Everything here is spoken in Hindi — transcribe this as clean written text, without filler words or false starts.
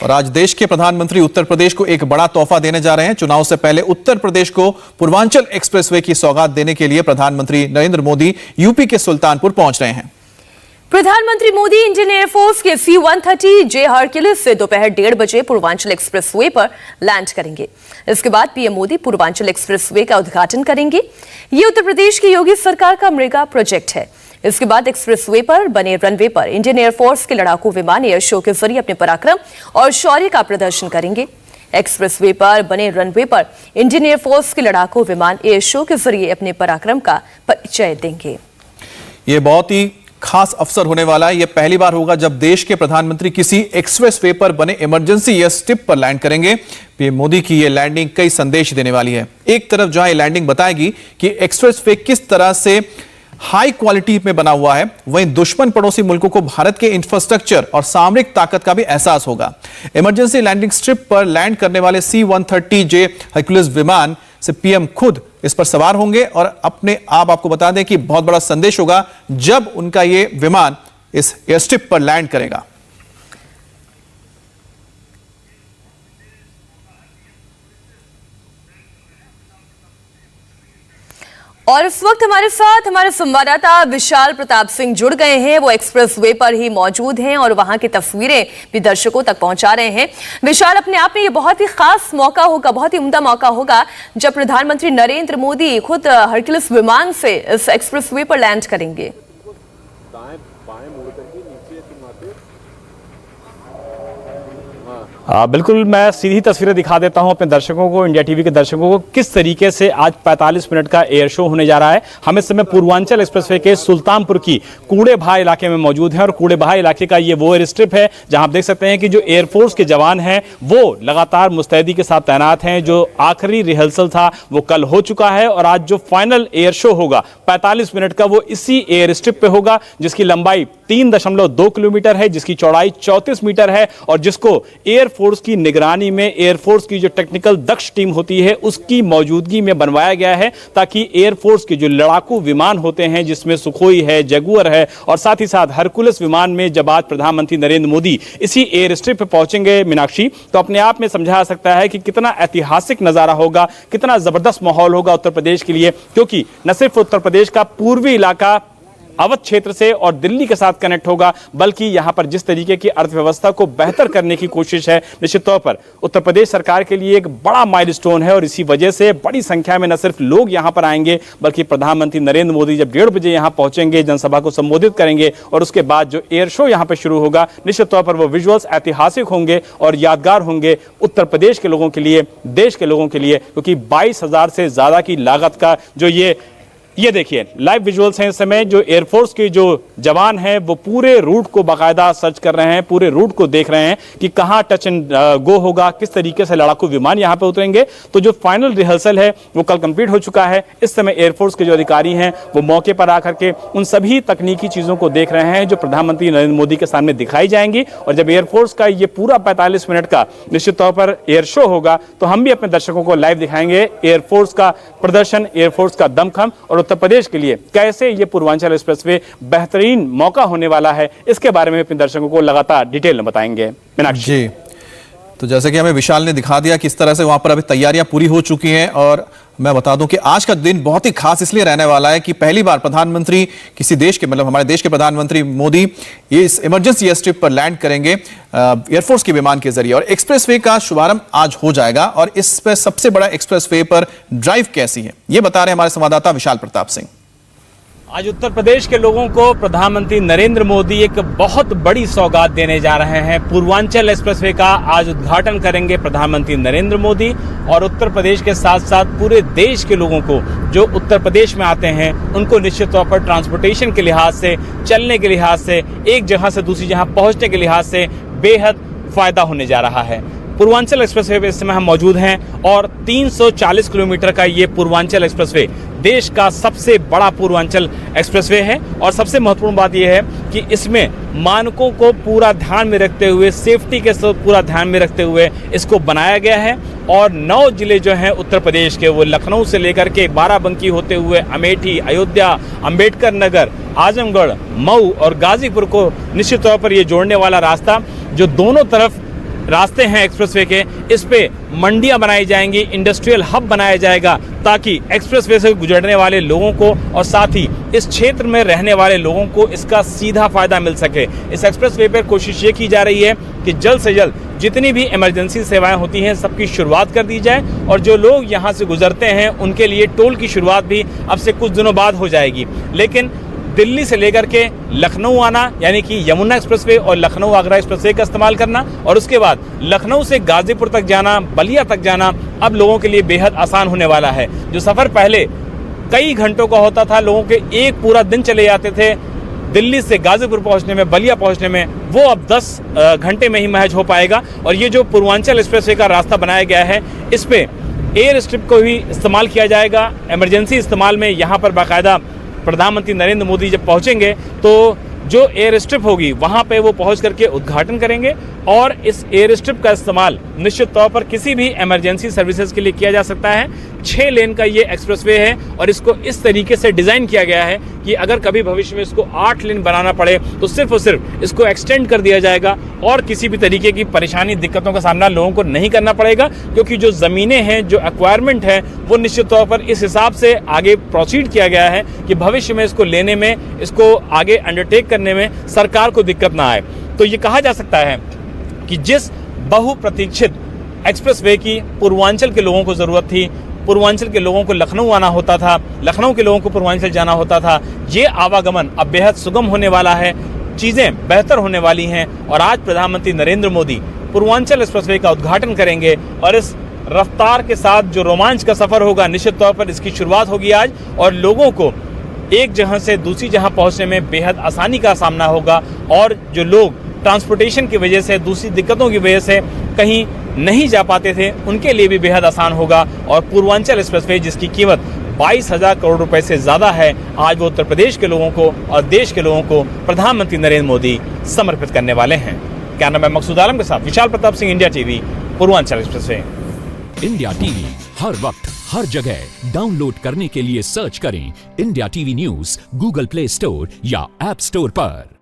और आज देश के प्रधानमंत्री उत्तर प्रदेश को एक बड़ा तोहफा देने जा रहे हैं। चुनाव से पहले उत्तर प्रदेश को पूर्वांचल एक्सप्रेसवे की सौगात देने के लिए प्रधानमंत्री नरेंद्र मोदी यूपी के सुल्तानपुर पहुंच रहे हैं। प्रधानमंत्री मोदी इंडियन एयरफोर्स के C-130J हरक्यूलिस से दोपहर 1:30 बजे पूर्वांचल एक्सप्रेसवे पर लैंड करेंगे। इसके बाद पीएम मोदी पूर्वांचल एक्सप्रेसवे का उद्घाटन करेंगे। ये उत्तर प्रदेश की योगी सरकार का मेगा प्रोजेक्ट है। इसके बाद एक्सप्रेसवे पर बने रनवे पर इंडियन एयरफोर्स के लड़ाकू विमान एयर शो के जरिए अपने पराक्रम और शौर्य का प्रदर्शन करेंगे। एक्सप्रेसवे पर बने रनवे पर इंडियन एयरफोर्स के लड़ाकू विमान एयर शो के जरिए अपने पराक्रम का परिचय देंगे। ये बहुत ही खास अवसर होने वाला है। यह पहली बार होगा जब देश के प्रधानमंत्री किसी एक्सप्रेसवे पर बने इमरजेंसी एयर स्ट्रिप पर लैंड करेंगे। पीएम मोदी की यह लैंडिंग कई संदेश देने वाली है। एक तरफ जहां यह लैंडिंग बताएगी कि एक्सप्रेसवे किस तरह से हाई क्वालिटी में बना हुआ है, वहीं दुश्मन पड़ोसी मुल्कों को भारत के इंफ्रास्ट्रक्चर और सामरिक ताकत का भी एहसास होगा। इमरजेंसी लैंडिंग स्ट्रिप पर लैंड करने वाले C-130J हरक्यूलिस विमान से पीएम खुद इस पर सवार होंगे और अपने आपको बता दें कि बहुत बड़ा संदेश होगा जब उनका ये विमान इस एयर स्ट्रिप पर लैंड करेगा। और इस वक्त हमारे साथ हमारे संवाददाता विशाल प्रताप सिंह जुड़ गए हैं। वो एक्सप्रेसवे पर ही मौजूद हैं और वहां की तस्वीरें भी दर्शकों तक पहुंचा रहे हैं। विशाल, अपने आप में ये बहुत ही खास मौका होगा, बहुत ही उम्दा मौका होगा जब प्रधानमंत्री नरेंद्र मोदी खुद हरक्यूलिस विमान से इस एक्सप्रेसवे पर लैंड करेंगे। बिल्कुल, मैं सीधी तस्वीरें दिखा देता हूं अपने दर्शकों को, इंडिया टीवी के दर्शकों को, किस तरीके से आज 45 मिनट का एयर शो होने जा रहा है। हम इस समय पूर्वांचल एक्सप्रेसवे के सुल्तानपुर की कूड़ेभा इलाके में मौजूद हैं और कूड़ेभा इलाके का ये वो एयर स्ट्रिप है जहां आप देख सकते हैं कि जो एयरफोर्स के जवान हैं वो लगातार मुस्तैदी के साथ तैनात हैं। जो आखिरी रिहर्सल था वो कल हो चुका है और आज जो फाइनल एयर शो होगा 45 मिनट का वो इसी एयर स्ट्रिप पे होगा, जिसकी लंबाई 3.2 किलोमीटर है, जिसकी चौड़ाई 34 मीटर है और जिसको एयरफोर्स की निगरानी में एयरफोर्स की जो टेक्निकल दक्ष टीम होती है उसकी मौजूदगी में बनवाया गया है, ताकि एयरफोर्स के जो लड़ाकू विमान होते हैं जिसमें सुखोई है, जगुअर है और साथ ही साथ हरक्यूलिस विमान में जब आज प्रधानमंत्री नरेंद्र मोदी इसी एयर स्ट्रिप पे पहुंचेंगे मीनाक्षी, तो अपने आप में समझा सकता है कि कितना ऐतिहासिक नजारा होगा, कितना जबरदस्त माहौल होगा उत्तर प्रदेश के लिए, क्योंकि न सिर्फ उत्तर प्रदेश का पूर्वी इलाका अवध क्षेत्र से और दिल्ली के साथ कनेक्ट होगा, बल्कि यहां पर जिस तरीके की अर्थव्यवस्था को बेहतर करने की कोशिश है, निश्चित तौर पर उत्तर प्रदेश सरकार के लिए एक बड़ा माइलस्टोन है। और इसी वजह से बड़ी संख्या में न सिर्फ लोग यहां पर आएंगे, बल्कि प्रधानमंत्री नरेंद्र मोदी जब 1:30 बजे यहां पहुंचेंगे, जनसभा को संबोधित करेंगे और उसके बाद जो एयर शो यहां पर शुरू होगा, निश्चित तौर पर वो विजुअल्स ऐतिहासिक होंगे और यादगार होंगे उत्तर प्रदेश के लोगों के लिए, देश के लोगों के लिए, क्योंकि 22,000 से ज्यादा की लागत का जो ये देखिए लाइव विजुअल्स हैं। इस समय जो एयरफोर्स के जो जवान हैं वो पूरे रूट को बाकायदा सर्च कर रहे हैं, पूरे रूट को देख रहे हैं कि कहां टच एंड गो होगा, किस तरीके से लड़ाकू विमान यहां पे उतरेंगे। तो जो फाइनल रिहर्सल है वो कल कंप्लीट हो चुका है। इस समय एयरफोर्स के जो अधिकारी हैं वो मौके पर आकर के उन सभी तकनीकी चीजों को देख रहे हैं जो प्रधानमंत्री नरेंद्र मोदी के सामने दिखाई जाएंगी। और जब एयरफोर्स का ये पूरा 45 मिनट का निश्चित तौर पर एयर शो होगा तो हम भी अपने दर्शकों को लाइव दिखाएंगे एयरफोर्स का प्रदर्शन, एयरफोर्स का दमखम और उत्तर प्रदेश के लिए कैसे ये पूर्वांचल एक्सप्रेसवे बेहतरीन मौका होने वाला है। इसके बारे में अपने दर्शकों को लगातार डिटेल में बताएंगे मीनाक्षी जी। तो जैसे कि हमें विशाल ने दिखा दिया किस तरह से वहां पर अभी तैयारियां पूरी हो चुकी हैं, और मैं बता दूं कि आज का दिन बहुत ही खास इसलिए रहने वाला है कि पहली बार प्रधानमंत्री किसी देश के, मतलब हमारे देश के प्रधानमंत्री मोदी ये इस इमरजेंसी एयर स्ट्रिप पर लैंड करेंगे एयरफोर्स के विमान के जरिए, और एक्सप्रेसवे का शुभारंभ आज हो जाएगा। और इस पर सबसे बड़ा एक्सप्रेसवे पर ड्राइव कैसी है ये बता रहे हैं हमारे संवाददाता विशाल प्रताप सिंह। आज उत्तर प्रदेश के लोगों को प्रधानमंत्री नरेंद्र मोदी एक बहुत बड़ी सौगात देने जा रहे हैं। पूर्वांचल एक्सप्रेसवे का आज उद्घाटन करेंगे प्रधानमंत्री नरेंद्र मोदी और उत्तर प्रदेश के साथ साथ पूरे देश के लोगों को जो उत्तर प्रदेश में आते हैं उनको निश्चित तौर पर ट्रांसपोर्टेशन के लिहाज से, चलने के लिहाज से, एक जगह से दूसरी जगह पहुंचने के लिहाज से बेहद फायदा होने जा रहा है। पूर्वांचल एक्सप्रेसवे पे इस समय हम मौजूद हैं और 340 किलोमीटर का ये पूर्वांचल एक्सप्रेसवे देश का सबसे बड़ा पूर्वांचल एक्सप्रेसवे है। और सबसे महत्वपूर्ण बात यह है कि इसमें मानकों को पूरा ध्यान में रखते हुए, सेफ्टी के साथ पूरा ध्यान में रखते हुए इसको बनाया गया है। और 9 जिले जो हैं उत्तर प्रदेश के, वो लखनऊ से लेकर के बाराबंकी होते हुए अमेठी, अयोध्या, अंबेडकर नगर, आजमगढ़, मऊ और गाजीपुर को निश्चित तौर पर ये जोड़ने वाला रास्ता जो दोनों तरफ रास्ते हैं एक्सप्रेसवे के, इस पे मंडियां बनाई जाएंगी, इंडस्ट्रियल हब बनाया जाएगा, ताकि एक्सप्रेसवे से गुजरने वाले लोगों को और साथ ही इस क्षेत्र में रहने वाले लोगों को इसका सीधा फायदा मिल सके। इस एक्सप्रेसवे पर कोशिश ये की जा रही है कि जल्द से जल्द जितनी भी इमरजेंसी सेवाएं होती हैं सबकी शुरुआत कर दी जाए, और जो लोग यहाँ से गुजरते हैं उनके लिए टोल की शुरुआत भी अब से कुछ दिनों बाद हो जाएगी। लेकिन दिल्ली से लेकर के लखनऊ आना, यानी कि यमुना एक्सप्रेसवे और लखनऊ आगरा एक्सप्रेसवे का इस्तेमाल करना, और उसके बाद लखनऊ से गाजीपुर तक जाना, बलिया तक जाना अब लोगों के लिए बेहद आसान होने वाला है। जो सफ़र पहले कई घंटों का होता था, लोगों के एक पूरा दिन चले जाते थे दिल्ली से गाजीपुर पहुंचने में, बलिया पहुंचने में, वो अब 10 घंटे में ही महज हो पाएगा। और ये जो पूर्वांचल एक्सप्रेसवे का रास्ता बनाया गया है, इस पे एयर स्ट्रिप को भी इस्तेमाल किया जाएगा। इमरजेंसी इस्तेमाल में यहाँ पर बाकायदा प्रधानमंत्री नरेंद्र मोदी जब पहुंचेंगे तो जो एयर स्ट्रिप होगी वहां पे वो पहुंच करके उद्घाटन करेंगे, और इस एयर स्ट्रिप का इस्तेमाल निश्चित तौर पर किसी भी इमरजेंसी सर्विसेज के लिए किया जा सकता है। 6 लेन का ये एक्सप्रेसवे है और इसको इस तरीके से डिजाइन किया गया है कि अगर कभी भविष्य में इसको 8 लेन बनाना पड़े तो सिर्फ और सिर्फ इसको एक्सटेंड कर दिया जाएगा, और किसी भी तरीके की परेशानी दिक्कतों का सामना लोगों को नहीं करना पड़ेगा, क्योंकि जो जमीनें हैं, जो एक्वायरमेंट है, वो निश्चित तौर पर इस हिसाब से आगे प्रोसीड किया गया है कि भविष्य में इसको लेने में, इसको आगे अंडरटेक करने में सरकार को दिक्कत ना आए। तो ये कहा जा सकता है कि जिस बहुप्रतीक्षित एक्सप्रेसवे की पूर्वांचल के लोगों को जरूरत थी, पूर्वांचल के लोगों को लखनऊ आना होता था, लखनऊ के लोगों को पूर्वांचल जाना होता था, ये आवागमन अब बेहद सुगम होने वाला है, चीजें बेहतर होने वाली हैं। और आज प्रधानमंत्री नरेंद्र मोदी पूर्वांचल एक्सप्रेसवे का उद्घाटन करेंगे, और इस रफ्तार के साथ जो रोमांच का सफर होगा, निश्चित तौर पर इसकी शुरुआत होगी आज, और लोगों को एक जगह से दूसरी जगह पहुंचने में बेहद आसानी का सामना होगा। और जो लोग ट्रांसपोर्टेशन की वजह से, दूसरी दिक्कतों की वजह से कहीं नहीं जा पाते थे, उनके लिए भी बेहद आसान होगा। और पूर्वांचल एक्सप्रेसवे जिसकी कीमत 22,000 करोड़ रुपए से ज्यादा है, आज वो उत्तर प्रदेश के लोगों को और देश के लोगों को प्रधानमंत्री नरेंद्र मोदी समर्पित करने वाले हैं। कैमरामैन मकसूद आलम के साथ Vishal Pratap Singh, India TV, Purvanchal expressway. India TV हर वक्त हर जगह डाउनलोड करने के लिए सर्च करें India TV news Google Play Store या ऐप स्टोर पर।